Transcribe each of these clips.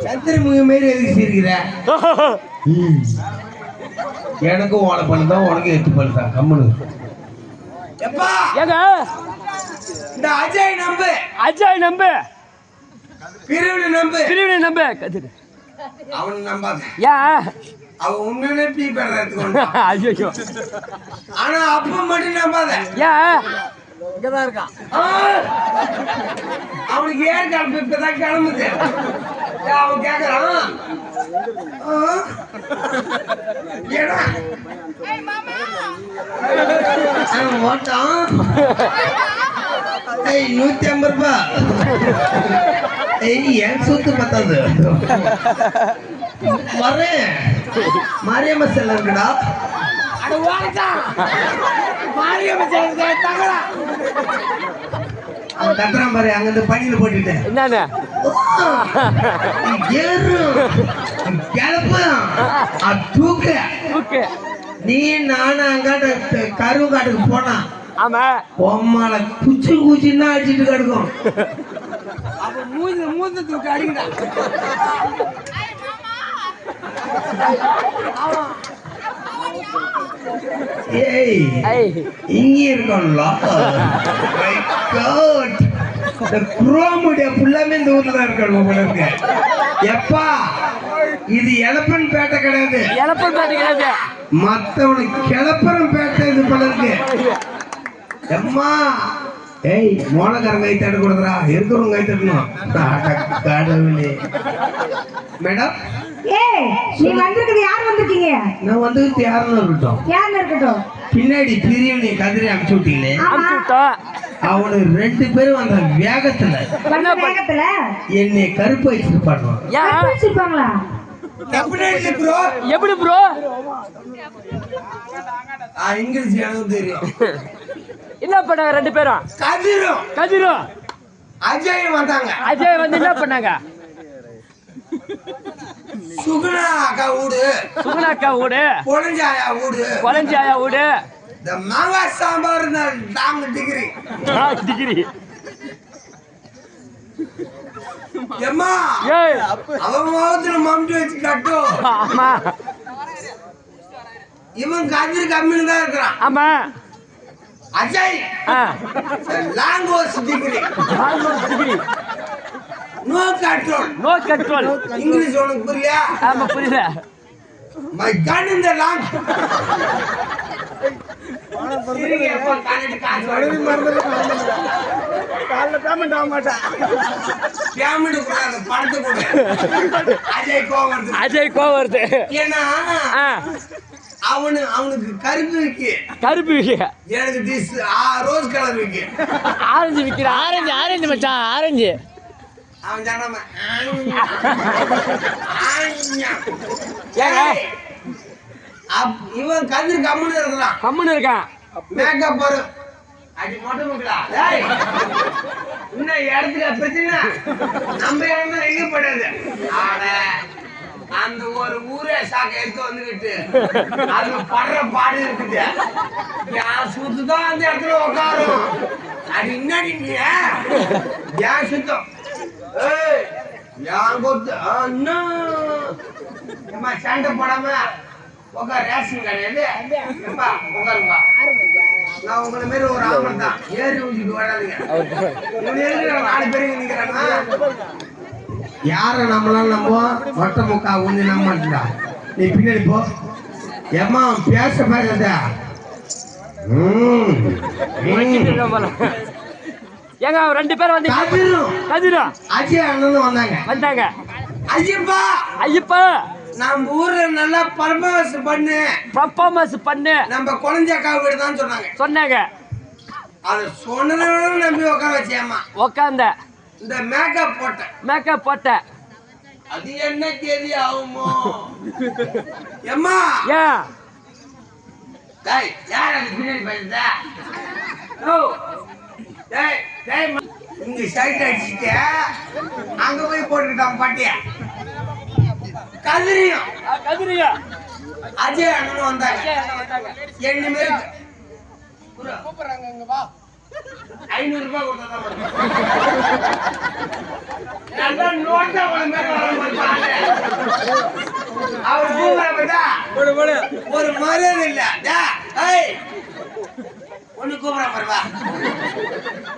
சந்திரமுக மாரி எதுக்கு சிரிக்கிற? எனக்கும் ஓலை பண்ணுதான், உனக்கு எட்டு பண்ணுதான். கம்முனு எப்பா ஏங்க இந்த அஜய் நம்பு, அஜய் நம்பு, பிரிவினை நம்பு, பிரிவினை நம்பு. கதிரு அவன் நம்பாத. ஏன் அவன் உண்மையிலே பீ பேர் எடுத்துக்கொண்டு. ஐயோ. ஆனா அப்ப மட்டும் நம்பாத. ஏன் இங்கதான் இருக்கான். அவனுக்கு ஏன் கிளம்பு இப்பதான் கிளம்புது. அவன் கேக்குறான் ஏடா ஓட்டம் 150 ரூபாய். ஏன் சொத்து பத்தாது வரேன். மாரியம்ம செல்ல இருக்குடா. அவன் கத்துறான் பாரு, அங்க இருந்து பணியில போட்டுட்டு என்னன்னு தூக்கு. நீ நானும் அங்காட்ட கருவு காட்டுக்கு போனா ஆமா பொம்மால குச்சி குச்சின்னா அடிச்சுட்டு கிடக்கும். அப்ப மூஞ்ச தூக்கி அடிக்கடா. ஏய் இங்க இருக்கோம்ல. இந்த குரோமுடைய புல்லாமே இந்த ஊர்ல தான் இருக்கணும் உங்களுக்கு. எப்பா இது எலப்பன் பேட்டை கிடையாது, எலப்பன் பேட்டை கிடையாது, மத்தவனுக்கு கிளப்பரம் பேட்டை இது போல இருக்கு. எம்மா ஏய் மோளக்காரன் கை தட்டு கொடுக்குறா, இருக்கிறவங்க கை தட்டணும். கடவுளே. மேடம் நீ வந்திருக்கிறது யார் வந்திருக்கீங்க? நான் வந்து யாருன்னு இருக்கட்டும், யாருன்னு இருக்கட்டும். பின்னாடி பிரிவினை கதிரை அனுப்பிச்சு விட்டீங்களே, அவனு 2 பேரும் அந்த வேகத்துல என்னை கருப்பு வச்சிருப்பாங்க. எப்படி ப்ரோ? இங்கிலீஷ் எனக்கு தெரியும். என்ன பண்ணாங்க 2 பேரும்? கதிரும் அஜயும் வந்தாங்க. அஜய் வந்து என்ன பண்ணாங்க? சுகுணா அக்கா வீடு, பொலஞ்சாயா வீடு, இந்த மாங்காய் சாம்பார் டிகிரி எம்மா அவன் முகத்துல மம்டி வச்சு கட்டும். இவன் கதிர் கம்மியில தான் இருக்கிறான். ஆமா Ajay language degree, no control. English உனக்கு புரியல? ஆமா புரியல. My gun in the long. Ajay கோவம் வருது. ஏன்னா அவனுக்கு கருப்பு விக்கு, எனக்கு ரோஸ் கலர் விக்கு. ஆரஞ்சு விக்கிற. ஆரஞ்சு மச்சான், ஆரஞ்சு. அவன் சொன்ன இவன் கதிர் கம்முன்னு இருக்கான். மேக்கப் வரும் அடி மட்டும் இன்னும் இடத்துல பிரச்சனை நம்ம இடம் எங்க படாது. ஆட அந்த ஒரு ஊரே சாக்க எடுத்து வந்துகிட்டு அது படுற பாடு இருக்குது. என் சுத்துதான் அந்த இடத்துல உட்காரும். அது இன்னாடி என் சுத்தம் சண்டை போடாம உட்கார். ரேஷன் கிடையாது. உட்காருப்பா. நான் உங்களை மாரி ஒரு ஆம்பளை தான். ஏறி ஊஞ்சிட்டு வராதுங்க. 4 பேருக்கு நிக்கிறாங்க. யார நம்மளால நம்புவோம்? மொட்டை முக்கா ஊஞ்சி நம்ப மாட்டா. நீ பின்னாடி போ. ஏமா பேசாத. ஏங்க 2 பேர் வந்து கதிரும் அஜய் அண்ணனும் வந்தாங்க. ஐயப்பா நம்ம ஊர்ல நல்லா பர்ஃபார்மன்ஸ் பண்ணு நம்ம குழந்தைக்கா வீடு தான் சொன்னாங்க. அது சொன்னதோட நம்பி உட்கார வச்சேம்மா. உட்கார்ந்த இந்த மேக்கப் போட்ட அது என்ன கேள்வி ஆகுமோ? எம்மா யார் அது பின்னாடி பேசுதா? இங்க சைட் அடிச்சுட்டு அங்க போய் போட்டுக்கிட்டான் பாட்டிய. கதிரியும் அஜய் அண்ணனும் வந்தாங்க. 2 பேருக்கு கூப்பிடுறாங்க. 500 ரூபாய் கொடுத்தா எல்லாம் நோட்டா உன மேல வர அவர் கூப்பிடா ஒரு மரியாதை இல்ல ஒண்ணு கூப்பிட பாருவா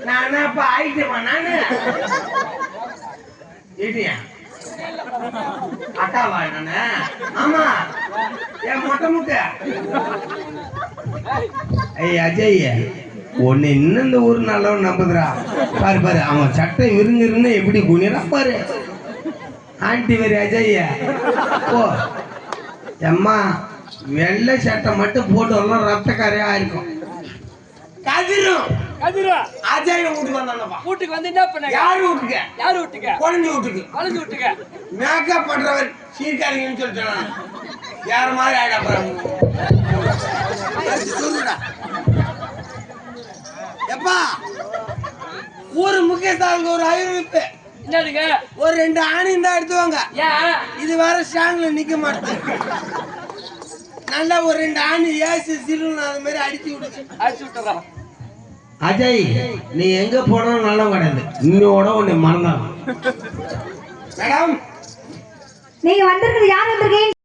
நான் அப்ப ஆயிட்டேமா நானு ஏடியா அக்காவா நானு ஆமா என் மொட்டை முட்டை அஜய் ஒன்னு இன்னும் இந்த ஊர் நல்லவன் நம்புதுரா பாரு பாரு அவன் சட்டை விருங்கிருன்னு எப்படி குனிரா பாரு ஆண்டி வேறு அஜய் ஓ எம்மா வெள்ளை சட்டை மட்டும் போட்டு வரலாம் ரத்தக்காரையா இருக்கும் கதிரும் அஜய் வீட்டுக்கு வந்தானப்பா வீட்டுக்கு வந்து என்ன பண்ண யாரு வீட்டுக்கு யாரு வீட்டுக்கு குழந்தை வீட்டுக்கு குழந்தை வீட்டுக்கு மேக்கப் பண்றவர் சீர்காழிங்கன்னு சொல்லிட்டு யார மாதிரி ஆயிடா போறாங்க எப்பா ஊரு முக்கியஸ்தானுக்கு ஒரு அறிவிப்பு என்னதுங்க ஒரு 2 ஆணையும் தான் எடுத்துவாங்க ஏன் இது வேற ஸ்டாண்ட்ல நிக்க மாட்டேன் நல்லா ஒரு 2 ஆணி ஏசி சிறுன்னு அது மாதிரி அடிச்சு விடுச்சு அடிச்சு விட்டுறா அஜய் நீ எங்க போனாலும் நல்லா கிடையாது இன்னோட உன்னை மறந்தான் மேடம் நீங்க வந்திருக்கிறது யார் வந்திருக்கீங்க